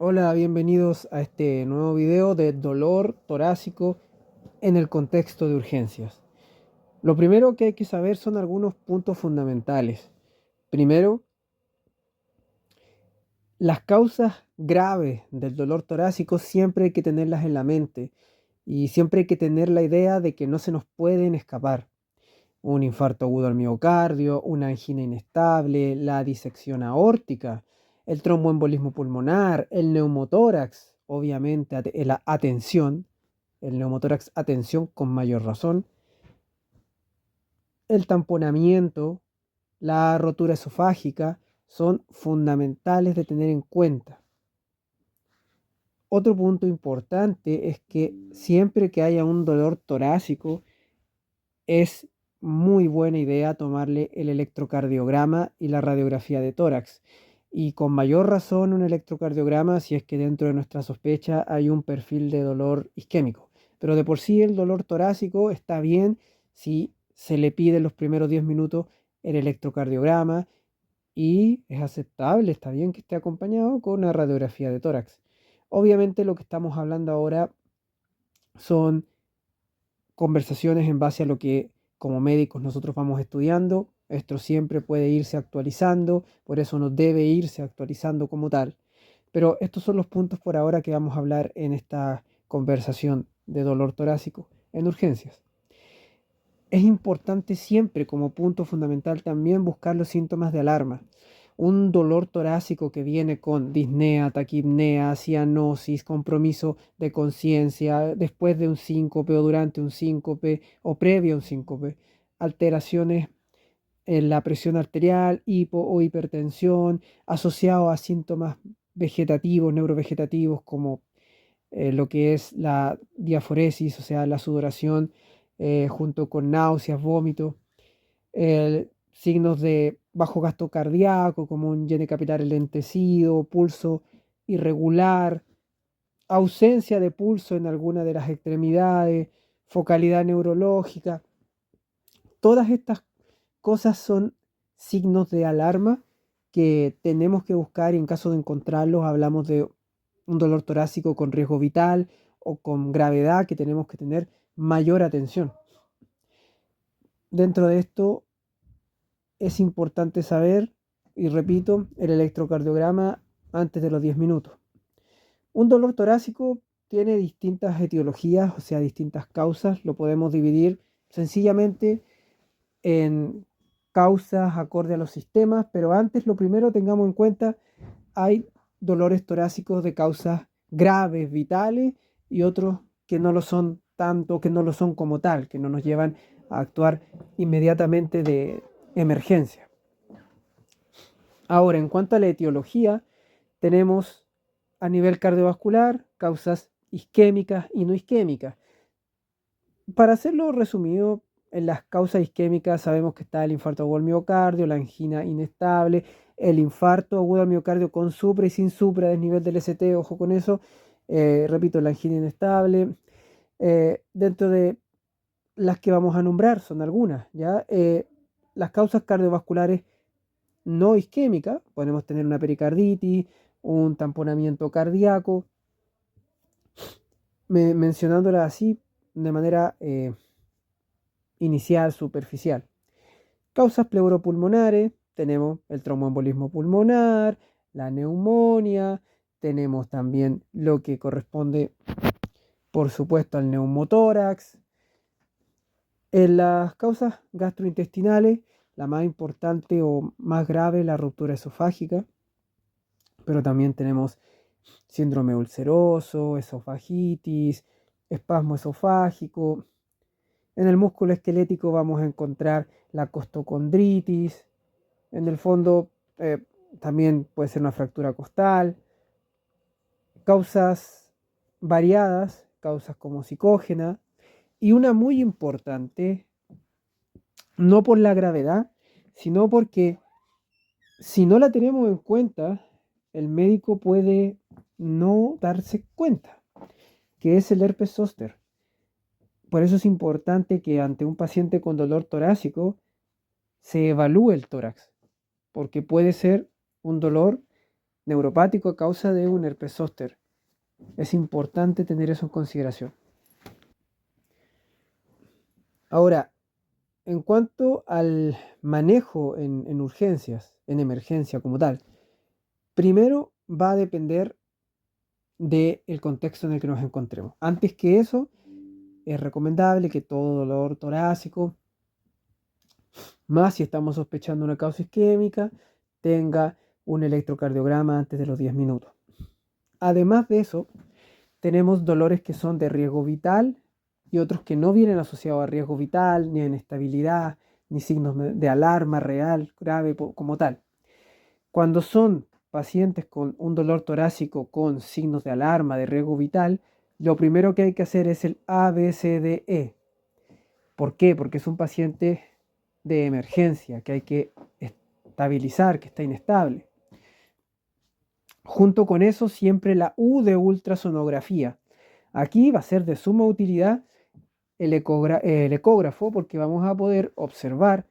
Hola, bienvenidos a este nuevo video de dolor torácico en el contexto de urgencias. Lo primero que hay que saber son algunos puntos fundamentales. Primero, las causas graves del dolor torácico siempre hay que tenerlas en la mente y siempre hay que tener la idea de que no se nos pueden escapar. Un infarto agudo al miocardio, una angina inestable, la disección aórtica, el tromboembolismo pulmonar, el neumotórax, obviamente la atención, el neumotórax atención con mayor razón, el tamponamiento, la rotura esofágica, son fundamentales de tener en cuenta. Otro punto importante es que siempre que haya un dolor torácico, es muy buena idea tomarle el electrocardiograma y la radiografía de tórax. Y con mayor razón un electrocardiograma si es que dentro de nuestra sospecha hay un perfil de dolor isquémico. Pero de por sí el dolor torácico está bien si se le pide en los primeros 10 minutos el electrocardiograma y es aceptable, está bien que esté acompañado con una radiografía de tórax. Obviamente lo que estamos hablando ahora son conversaciones en base a lo que como médicos nosotros vamos estudiando. Esto siempre puede irse actualizando, por eso no debe irse actualizando como tal. Pero estos son los puntos por ahora que vamos a hablar en esta conversación de dolor torácico en urgencias. Es importante siempre como punto fundamental también buscar los síntomas de alarma. Un dolor torácico que viene con disnea, taquipnea, cianosis, compromiso de conciencia, después de un síncope o durante un síncope o previo a un síncope, alteraciones en la presión arterial, hipo o hipertensión, asociado a síntomas vegetativos, neurovegetativos, como lo que es la diaforesis, o sea, la sudoración, junto con náuseas, vómitos, signos de bajo gasto cardíaco, como un llene capilar lentecido, pulso irregular, ausencia de pulso en alguna de las extremidades, focalidad neurológica. Todas estas cosas son signos de alarma que tenemos que buscar y en caso de encontrarlos hablamos de un dolor torácico con riesgo vital o con gravedad que tenemos que tener mayor atención. Dentro de esto es importante saber, y repito, el electrocardiograma antes de los 10 minutos. Un dolor torácico tiene distintas etiologías, o sea, distintas causas. Lo podemos dividir sencillamente en causas acorde a los sistemas, pero antes lo primero tengamos en cuenta, hay dolores torácicos de causas graves, vitales, y otros que no lo son tanto, que no lo son como tal, que no nos llevan a actuar inmediatamente de emergencia. Ahora, en cuanto a la etiología, tenemos a nivel cardiovascular causas isquémicas y no isquémicas. Para hacerlo resumido, en las causas isquémicas sabemos que está el infarto agudo al miocardio, la angina inestable, el infarto agudo al miocardio con supra y sin supra desnivel del ST, ojo con eso. Repito, la angina inestable. Dentro de las que vamos a nombrar son algunas, ¿ya? Las causas cardiovasculares no isquémicas, podemos tener una pericarditis, un tamponamiento cardíaco, mencionándolas así de manera inicial, superficial. Causas pleuropulmonares, tenemos el tromboembolismo pulmonar, la neumonía, tenemos también lo que corresponde, por supuesto, al neumotórax. En las causas gastrointestinales, la más importante o más grave, la ruptura esofágica, pero también tenemos síndrome ulceroso, esofagitis, espasmo esofágico. En el músculo esquelético vamos a encontrar la costocondritis. En el fondo también puede ser una fractura costal. Causas variadas, causas como psicógena. Y una muy importante, no por la gravedad, sino porque si no la tenemos en cuenta, el médico puede no darse cuenta, que es el herpes zóster. Por eso es importante que ante un paciente con dolor torácico se evalúe el tórax, porque puede ser un dolor neuropático a causa de un herpes zóster. Es importante tener eso en consideración. Ahora, en cuanto al manejo en urgencias, en emergencia como tal, primero va a depender del contexto en el que nos encontremos. Antes que eso, es recomendable que todo dolor torácico, más si estamos sospechando una causa isquémica, tenga un electrocardiograma antes de los 10 minutos. Además de eso, tenemos dolores que son de riesgo vital y otros que no vienen asociados a riesgo vital, ni a inestabilidad, ni signos de alarma real, grave como tal. Cuando son pacientes con un dolor torácico con signos de alarma, de riesgo vital, lo primero que hay que hacer es el ABCDE. ¿Por qué? Porque es un paciente de emergencia que hay que estabilizar, que está inestable. Junto con eso, siempre la U de ultrasonografía. Aquí va a ser de suma utilidad el ecógrafo porque vamos a poder observar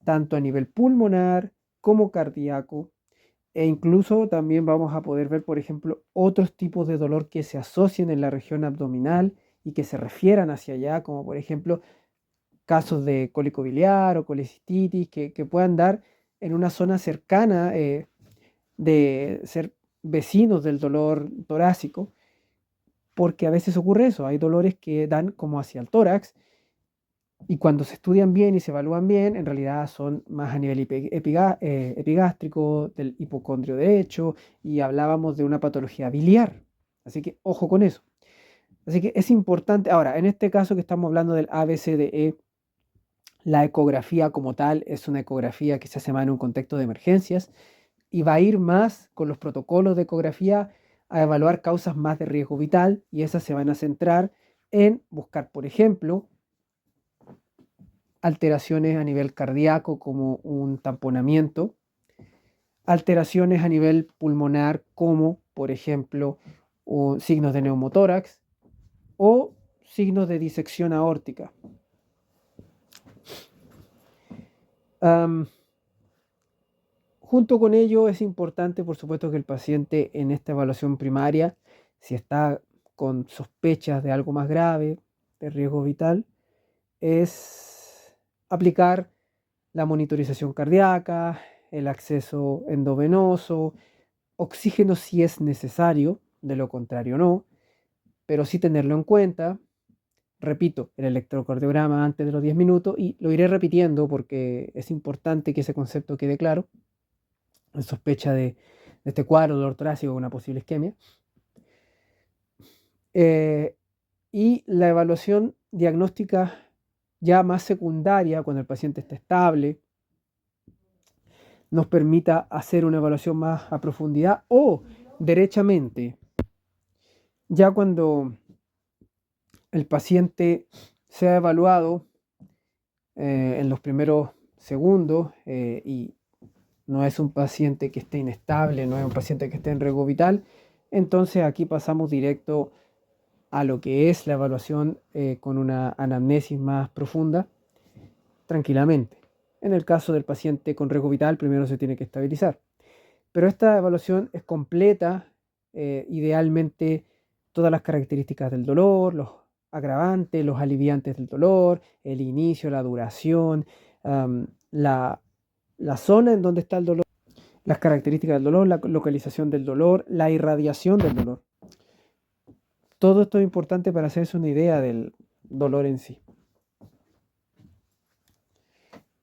tanto a nivel pulmonar como cardíaco e incluso también vamos a poder ver, por ejemplo, otros tipos de dolor que se asocien en la región abdominal y que se refieran hacia allá, como por ejemplo casos de cólico biliar o colecistitis que puedan dar en una zona cercana de ser vecinos del dolor torácico, porque a veces ocurre eso, hay dolores que dan como hacia el tórax y cuando se estudian bien y se evalúan bien, en realidad son más a nivel epigástrico, del hipocondrio derecho, y hablábamos de una patología biliar. Así que ojo con eso. Así que es importante, ahora, en este caso que estamos hablando del ABCDE, la ecografía como tal es una ecografía que se hace más en un contexto de emergencias y va a ir más con los protocolos de ecografía a evaluar causas más de riesgo vital y esas se van a centrar en buscar, por ejemplo, alteraciones a nivel cardíaco como un tamponamiento, alteraciones a nivel pulmonar como, por ejemplo, signos de neumotórax o signos de disección aórtica. Junto con ello es importante, por supuesto, que el paciente en esta evaluación primaria, si está con sospechas de algo más grave, de riesgo vital, es aplicar la monitorización cardíaca, el acceso endovenoso, oxígeno si es necesario, de lo contrario no, pero sí tenerlo en cuenta. Repito, el electrocardiograma antes de los 10 minutos y lo iré repitiendo porque es importante que ese concepto quede claro en sospecha de este cuadro de dolor torácico con una posible isquemia. Y la evaluación diagnóstica ya más secundaria, cuando el paciente está estable, nos permita hacer una evaluación más a profundidad o derechamente, ya cuando el paciente sea evaluado en los primeros segundos y no es un paciente que esté inestable, no es un paciente que esté en riesgo vital, entonces aquí pasamos directo a lo que es la evaluación con una anamnesis más profunda, tranquilamente. En el caso del paciente con riesgo vital, primero se tiene que estabilizar. Pero esta evaluación es completa, idealmente todas las características del dolor, los agravantes, los aliviantes del dolor, el inicio, la duración, la, la zona en donde está el dolor, las características del dolor, la localización del dolor, la irradiación del dolor. Todo esto es importante para hacerse una idea del dolor en sí.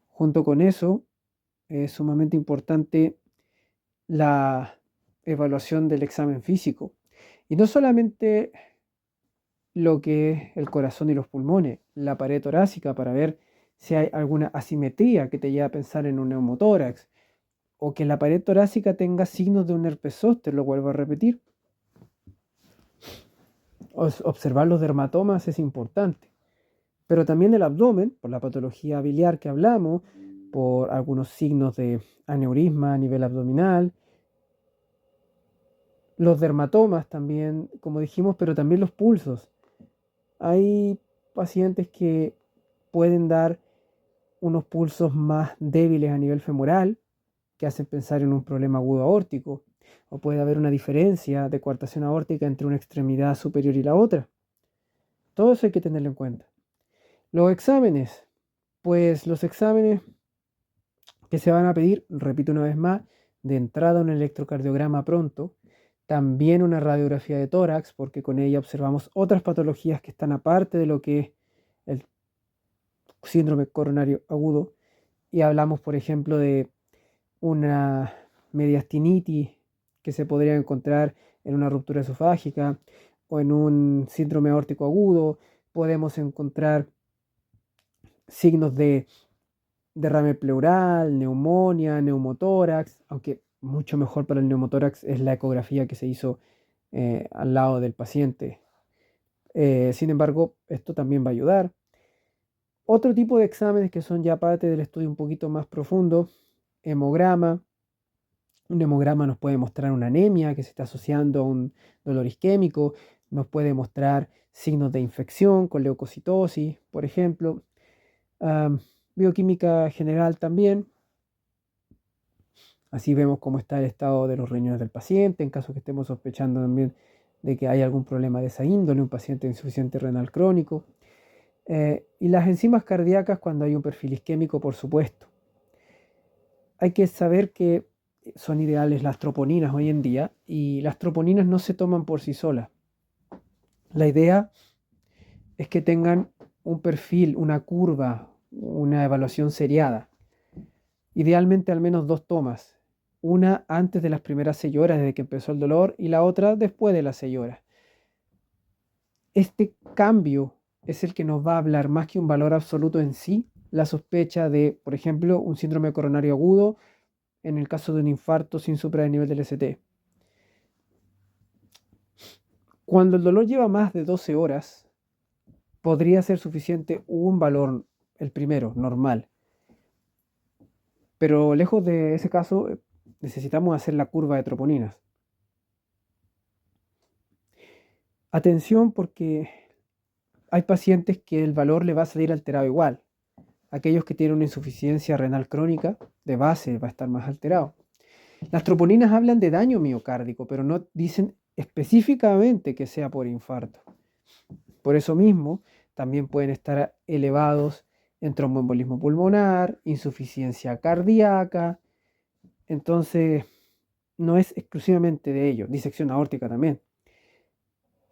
Junto con eso, es sumamente importante la evaluación del examen físico. Y no solamente lo que es el corazón y los pulmones, la pared torácica para ver si hay alguna asimetría que te lleve a pensar en un neumotórax o que la pared torácica tenga signos de un herpes zóster, lo vuelvo a repetir. Observar los dermatomas es importante, pero también el abdomen, por la patología biliar que hablamos, por algunos signos de aneurisma a nivel abdominal, los dermatomas también, como dijimos, pero también los pulsos. Hay pacientes que pueden dar unos pulsos más débiles a nivel femoral, que hacen pensar en un problema agudo aórtico. o puede haber una diferencia de coartación aórtica entre una extremidad superior y la otra. Todo eso hay que tenerlo en cuenta. Los exámenes, pues los exámenes que se van a pedir, repito una vez más, de entrada un electrocardiograma pronto, también una radiografía de tórax, porque con ella observamos otras patologías que están aparte de lo que es el síndrome coronario agudo, y hablamos, por ejemplo, de una mediastinitis que se podría encontrar en una ruptura esofágica o en un síndrome aórtico agudo. Podemos encontrar signos de derrame pleural, neumonía, neumotórax, aunque mucho mejor para el neumotórax es la ecografía que se hizo al lado del paciente. Sin embargo, esto también va a ayudar. Otro tipo de exámenes que son ya parte del estudio un poquito más profundo, hemograma. Un hemograma nos puede mostrar una anemia que se está asociando a un dolor isquémico, nos puede mostrar signos de infección con leucocitosis, por ejemplo. Bioquímica general también. Así vemos cómo está el estado de los riñones del paciente, en caso que estemos sospechando también de que hay algún problema de esa índole, un paciente de insuficiente renal crónico. Y las enzimas cardíacas cuando hay un perfil isquémico, por supuesto. Hay que saber que son ideales las troponinas hoy en día y las troponinas no se toman por sí solas. La idea es que tengan un perfil, una curva, una evaluación seriada. Idealmente al menos 2 tomas. Una antes de las primeras 6 horas desde que empezó el dolor y la otra después de las 6 horas. Este cambio es el que nos va a hablar más que un valor absoluto en sí, la sospecha de, por ejemplo, un síndrome coronario agudo en el caso de un infarto sin supra-nivel del ST. Cuando el dolor lleva más de 12 horas, podría ser suficiente un valor, el primero, normal. Pero lejos de ese caso, necesitamos hacer la curva de troponinas. Atención porque hay pacientes que el valor le va a salir alterado igual. Aquellos que tienen una insuficiencia renal crónica, de base va a estar más alterado. Las troponinas hablan de daño miocárdico, pero no dicen específicamente que sea por infarto. Por eso mismo, también pueden estar elevados en tromboembolismo pulmonar, insuficiencia cardíaca. Entonces, no es exclusivamente de ello, disección aórtica también.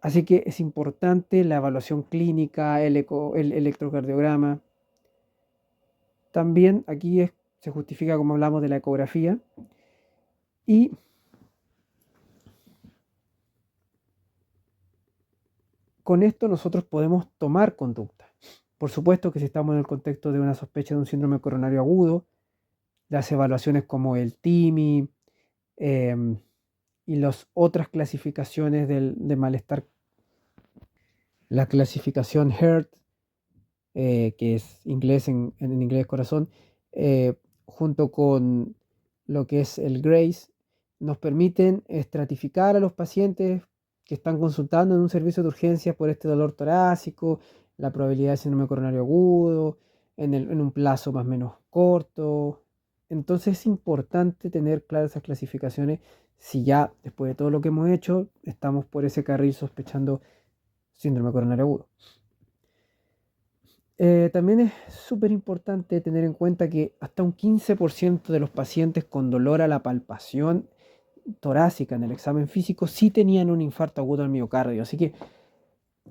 Así que es importante la evaluación clínica, el electrocardiograma. También aquí se justifica, como hablamos, de la ecografía. Y con esto nosotros podemos tomar conducta. Por supuesto que si estamos en el contexto de una sospecha de un síndrome coronario agudo, las evaluaciones como el TIMI y las otras clasificaciones de malestar, la clasificación HERT, que es inglés en inglés corazón, junto con lo que es el GRACE, nos permiten estratificar a los pacientes que están consultando en un servicio de urgencias por este dolor torácico, la probabilidad de síndrome coronario agudo, en un plazo más o menos corto. Entonces es importante tener claras esas clasificaciones si ya después de todo lo que hemos hecho estamos por ese carril sospechando síndrome coronario agudo. También es súper importante tener en cuenta que hasta un 15% de los pacientes con dolor a la palpación torácica en el examen físico sí tenían un infarto agudo al miocardio. Así que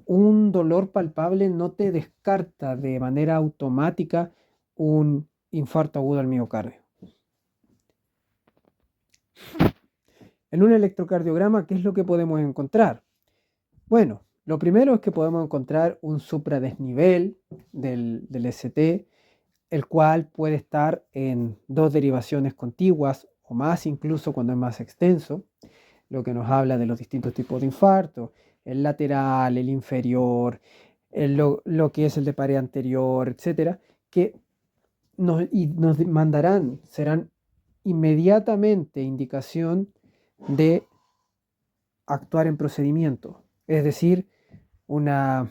un dolor palpable no te descarta de manera automática un infarto agudo al miocardio. En un electrocardiograma, ¿qué es lo que podemos encontrar? Bueno, lo primero es que podemos encontrar un supradesnivel del ST, el cual puede estar en 2 derivaciones contiguas o más, incluso cuando es más extenso, lo que nos habla de los distintos tipos de infarto, el lateral, el inferior, lo que es el de pared anterior, etcétera, que nos mandarán, serán inmediatamente indicación de actuar en procedimiento, es decir, un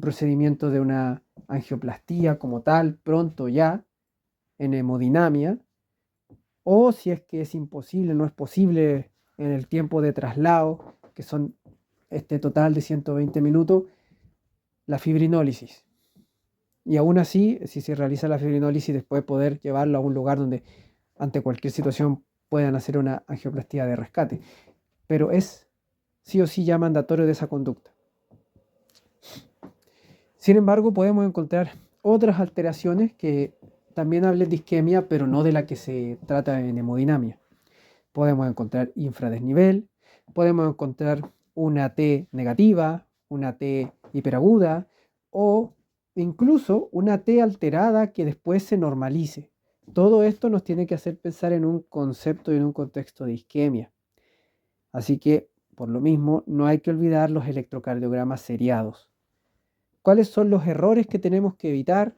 procedimiento de una angioplastía como tal, pronto ya, en hemodinamia, o si es que es imposible, no es posible en el tiempo de traslado, que son este total de 120 minutos, la fibrinólisis. Y aún así, si se realiza la fibrinólisis, después poder llevarlo a un lugar donde ante cualquier situación puedan hacer una angioplastía de rescate. Pero es sí o sí ya mandatorio de esa conducta. Sin embargo, podemos encontrar otras alteraciones que también hablen de isquemia, pero no de la que se trata en hemodinamia. Podemos encontrar infradesnivel, podemos encontrar una T negativa, una T hiperaguda o incluso una T alterada que después se normalice. Todo esto nos tiene que hacer pensar en un concepto y en un contexto de isquemia. Así que, por lo mismo, no hay que olvidar los electrocardiogramas seriados. ¿Cuáles son los errores que tenemos que evitar?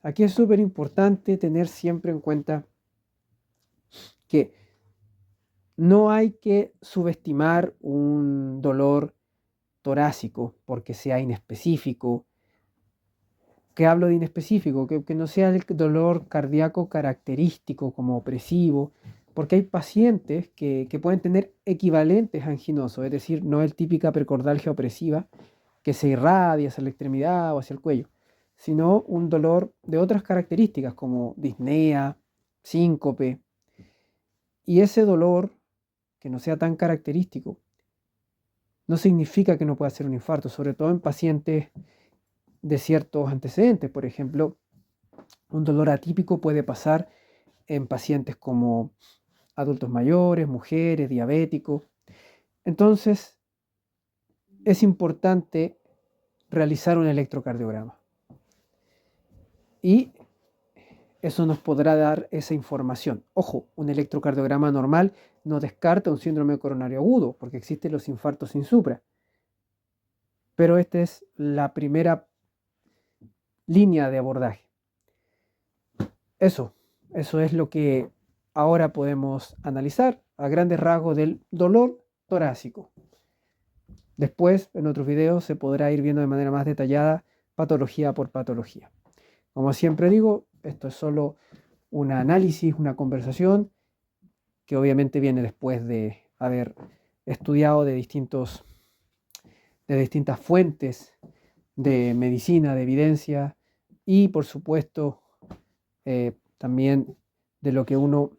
Aquí es súper importante tener siempre en cuenta que no hay que subestimar un dolor torácico porque sea inespecífico. ¿Qué hablo de inespecífico? Que no sea el dolor cardíaco característico como opresivo, porque hay pacientes que pueden tener equivalentes anginosos, es decir, no es típica percordalgia opresiva que se irradia hacia la extremidad o hacia el cuello, sino un dolor de otras características como disnea, síncope, y ese dolor que no sea tan característico no significa que no pueda ser un infarto, sobre todo en pacientes de ciertos antecedentes. Por ejemplo, un dolor atípico puede pasar en pacientes como adultos mayores, mujeres, diabéticos. Entonces, es importante realizar un electrocardiograma. Y eso nos podrá dar esa información. Ojo, un electrocardiograma normal no descarta un síndrome coronario agudo, porque existen los infartos sin supra. Pero esta es la primera línea de abordaje. Eso es lo que ahora podemos analizar a grandes rasgos del dolor torácico. Después, en otros videos, se podrá ir viendo de manera más detallada patología por patología. Como siempre digo, esto es solo un análisis, una conversación que obviamente viene después de haber estudiado de distintas fuentes de medicina, de evidencia y por supuesto también de lo que uno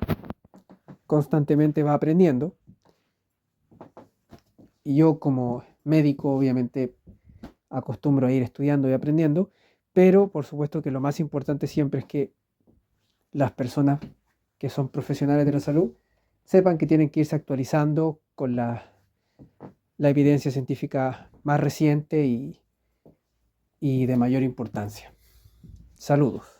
constantemente va aprendiendo. Y yo como médico obviamente acostumbro a ir estudiando y aprendiendo, pero por supuesto que lo más importante siempre es que las personas que son profesionales de la salud sepan que tienen que irse actualizando con la evidencia científica más reciente y de mayor importancia. Saludos.